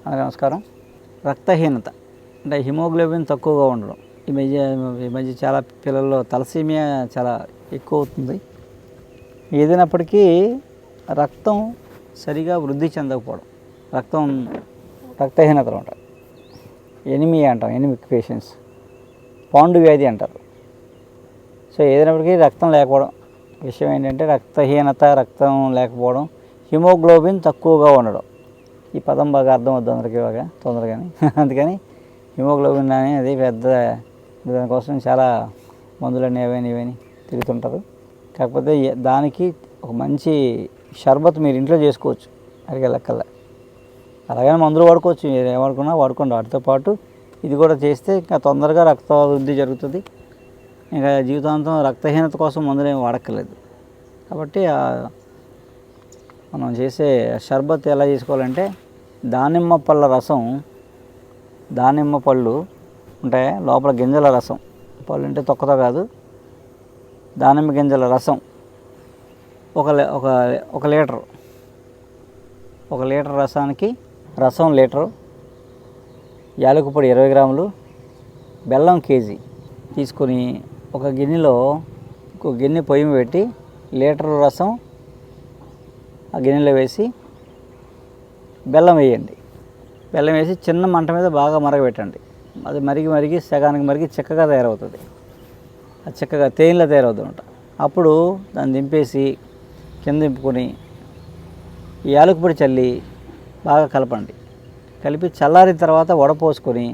నమస్కారం. రక్తహీనత అంటే హిమోగ్లోబిన్ తక్కువగా ఉండడం ఈ మధ్య చాలా పిల్లల్లో తలసీమియా చాలా ఎక్కువ అవుతుంది. ఏదైనప్పటికీ రక్తం సరిగా వృద్ధి చెందకపోవడం, రక్తహీనతలు ఉంటాయి. ఎనిమియా అంటాం, ఎనిమిక్ పేషెంట్స్, పాండు వ్యాధి అంటారు. సో ఏదైనప్పటికీ రక్తం లేకపోవడం విషయం ఏంటంటే రక్తహీనత, రక్తం లేకపోవడం, హిమోగ్లోబిన్ తక్కువగా ఉండడం. ఈ పదం బాగా అర్థం అవుతుంది అందరికీ బాగా తొందరగానే. అందుకని హిమోగ్లోబిన్ అనేది పెద్ద, దానికోసం చాలా మందులని ఇవని తిరుగుతుంటారు. కాకపోతే దానికి ఒక మంచి షర్బత్ మీరు ఇంట్లో చేసుకోవచ్చు అరిగేలకల్లా. అలాగని మందులు వాడుకోవచ్చు, మీరు ఏమనుకున్నా వాడుకోండి. వాటితో పాటు ఇది కూడా చేస్తే ఇంకా తొందరగా రక్త వృద్ధి జరుగుతుంది. ఇంకా జీవితాంతం రక్తహీనత కోసం మందులు ఏమి వాడక్కర్లేదు. కాబట్టి మనం చేసే షర్బత్ ఎలా చేసుకోవాలంటే, దానిమ్మ పళ్ళు ఉంటాయి, లోపల గింజల రసం, పళ్ళు అంటే తొక్కతో కాదు, దానిమ్మ గింజల రసం ఒక లీటర్ రసానికి లీటరు, యాలకుల పొడి 20 గ్రాములు, బెల్లం కేజీ తీసుకొని ఒక గిన్నె పొయ్యి పెట్టి లీటరు రసం ఆ గిన్నెలో వేసి బెల్లం వేయండి. బెల్లం వేసి చిన్న మంట మీద బాగా మరగబెట్టండి. అది మరిగి సగానికి మరిగి చిక్కగా తయారవుతుంది. అది చిక్కగా తేనెలా తయారవుతుందంట. అప్పుడు దాన్ని దింపేసి కింద దింపుకొని యాలకుల పొడి చల్లి బాగా కలపండి. కలిపి చల్లారిన తర్వాత వడపోసుకొని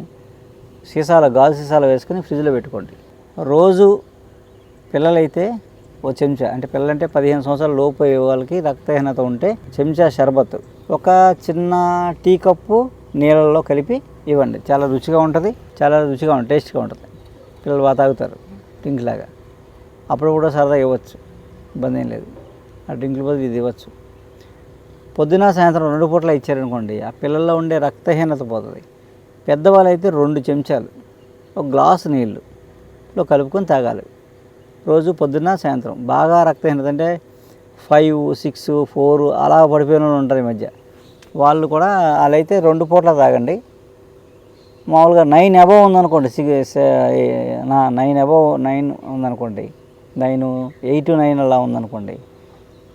గాజు సీసాలు వేసుకొని ఫ్రిడ్జ్లో పెట్టుకోండి. రోజు పిల్లలైతే ఓ చెంచా, అంటే పిల్లలంటే 15 సంవత్సరాల లోపు వాళ్ళకి రక్తహీనత ఉంటే చెంచా షర్బత్ ఒక చిన్న టీ కప్పు నీళ్ళల్లో కలిపి ఇవ్వండి. చాలా రుచిగా ఉంటుంది, టేస్ట్గా ఉంటుంది. పిల్లలు బాగా తాగుతారు డ్రింక్ లాగా. అప్పుడు కూడా సరదాగా ఇవ్వచ్చు, ఇబ్బంది ఏం లేదు. ఆ డ్రింకుల బదులు ఇది ఇవ్వచ్చు. పొద్దున సాయంత్రం 2 పూటలా ఇచ్చారనుకోండి, ఆ పిల్లల్లో ఉండే రక్తహీనత పోతుంది. పెద్దవాళ్ళు అయితే 2 చెంచాలు ఒక గ్లాసు నీళ్ళులో కలుపుకొని తాగాలి రోజు పొద్దున్న సాయంత్రం. బాగా రక్తహీనత అంటే 5, 6, 4 అలా పడిపోయిన వాళ్ళు ఉంటారు ఈ మధ్య. వాళ్ళు అయితే 2 పూటలా తాగండి. మామూలుగా 9 అబవ్ ఉందనుకోండి, 9 ఉందనుకోండి, 9, 8, 9 అలా ఉందనుకోండి,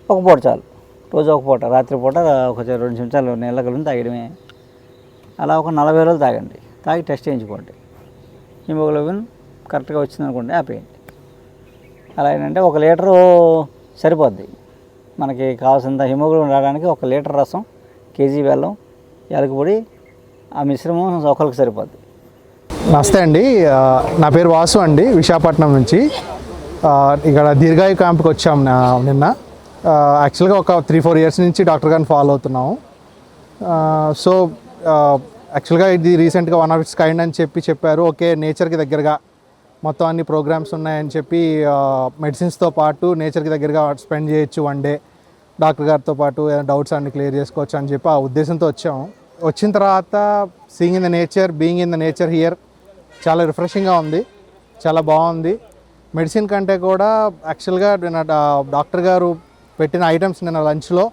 ఒక పూట చాలు. రోజు ఒక పూట, రాత్రిపూట ఒక 2 చెంచాలు నీళ్ళ కలిపి తాగడమే. అలా ఒక 40 రోజులు తాగండి. తాగి టెస్ట్ చేయించుకోండి. హిమోగ్లోబిన్ కరెక్ట్గా వచ్చిందనుకోండి, ఆపేయండి. అలా ఏంటంటే 1 లీటరు సరిపోద్ది. మనకి కావాల్సినంత హిమోగ్లోబిన్ రావడానికి 1 లీటర్ రసం, కేజీ బెల్లం, యాలకుల పొడి, ఆ మిశ్రమం ఒకరికి సరిపోద్ది. నమస్తే అండి, నా పేరు వాసు అండి, విశాఖపట్నం నుంచి. ఇక్కడ దీర్ఘాయు క్యాంప్కి వచ్చాము నిన్న. యాక్చువల్గా ఒక 3-4 ఇయర్స్ నుంచి డాక్టర్ గారిని ఫాలో అవుతున్నాము. సో యాక్చువల్గా ఇది రీసెంట్గా 1 of its kind అని చెప్పారు. ఓకే, నేచర్కి దగ్గరగా మొత్తం అన్ని ప్రోగ్రామ్స్ ఉన్నాయని చెప్పి మెడిసిన్స్తో పాటు నేచర్కి దగ్గరగా స్పెండ్ చేయొచ్చు 1 day, డాక్టర్ గారితో పాటు ఏదైనా డౌట్స్ అన్ని క్లియర్ చేసుకోవచ్చు అని చెప్పి ఆ ఉద్దేశంతో వచ్చాము. వచ్చిన తర్వాత being in the nature here చాలా రిఫ్రెషింగ్గా ఉంది, చాలా బాగుంది. మెడిసిన్ కంటే కూడా యాక్చువల్గా డాక్టర్ గారు పెట్టిన ఐటమ్స్ నిన్న లంచ్లో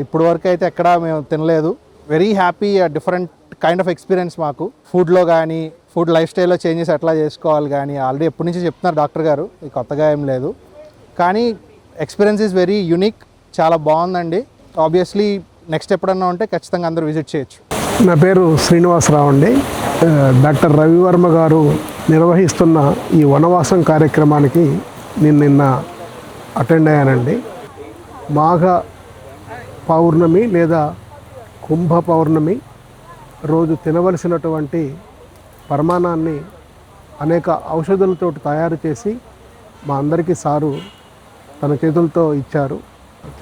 ఇప్పుడు వరకు అయితే ఎక్కడా మేము తినలేదు. Very happy, different kind of experience మాకు. ఫుడ్లో కానీ, ఫుడ్ లైఫ్ స్టైల్లో చేంజెస్ ఎట్లా చేసుకోవాలి కానీ ఆల్రెడీ ఎప్పటి నుంచి చెప్తున్నారు డాక్టర్ గారు, ఇది కొత్తగా ఏం లేదు. కానీ ఎక్స్పీరియన్స్ ఈజ్ వెరీ యూనిక్, చాలా బాగుందండి. ఆబ్వియస్లీ నెక్స్ట్ ఎప్పుడన్నా ఉంటే ఖచ్చితంగా అందరూ విజిట్ చేయొచ్చు. నా పేరు శ్రీనివాసరావు అండి. డాక్టర్ రవివర్మ గారు నిర్వహిస్తున్న ఈ వనవాసం కార్యక్రమానికి నేను నిన్న అటెండ్ అయ్యానండి. మాఘ పౌర్ణమి లేదా కుంభ పౌర్ణమి రోజు తినవలసినటువంటి పరిమాణాన్ని అనేక ఔషధాలతో తయారు చేసి మా అందరికీ సారు తన చేతులతో ఇచ్చారు.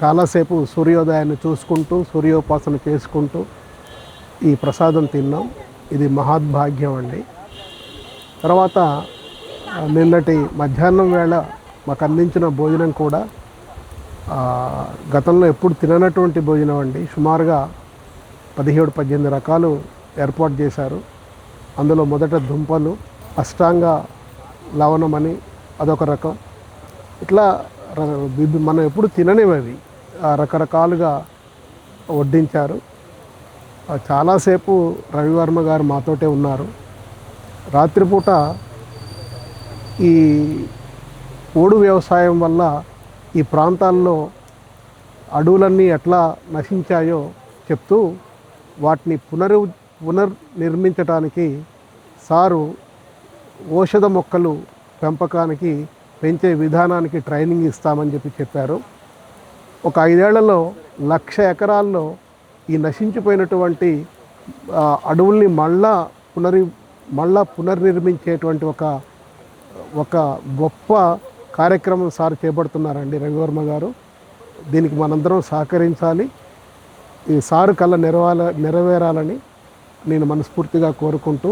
చాలాసేపు సూర్యోదయాన్ని చూసుకుంటూ, సూర్యోపాసన చేసుకుంటూ ఈ ప్రసాదం తిన్నాం. ఇది మహాద్భాగ్యం అండి. తర్వాత నిన్నటి మధ్యాహ్నం వేళ మాకు అందించిన భోజనం కూడా గతంలో ఎప్పుడు తిననటువంటి భోజనం అండి. సుమారుగా 17-18 రకాలు ఏర్పాటు చేశారు. అందులో మొదట దుంపలు, అష్టాంగ లవణమని అదొక రకం, ఇట్లా మనం ఎప్పుడు తిననివి రకరకాలుగా వడ్డించారు. చాలాసేపు రవివర్మ గారు మాతోటే ఉన్నారు. రాత్రిపూట ఈ పోడు వ్యవసాయం వల్ల ఈ ప్రాంతాల్లో అడవులన్నీ ఎట్లా నశించాయో చెప్తూ వాటిని పునర్నిర్మించడానికి సారు ఔషధ మొక్కలు పెంపకానికి పెంచే విధానానికి ట్రైనింగ్ ఇస్తామని చెప్పారు. ఒక 5 ఏళ్లలో 1,00,000 ఎకరాల్లో ఈ నశించిపోయినటువంటి అడవుల్ని మళ్ళా పునర్నిర్మించేటువంటి ఒక గొప్ప కార్యక్రమం సార్ చేపడుతున్నారండి రవివర్మ గారు. దీనికి మనందరం సహకరించాలి. ఈ సారు కళ నెరవేరాలని నేను మనస్ఫూర్తిగా కోరుకుంటూ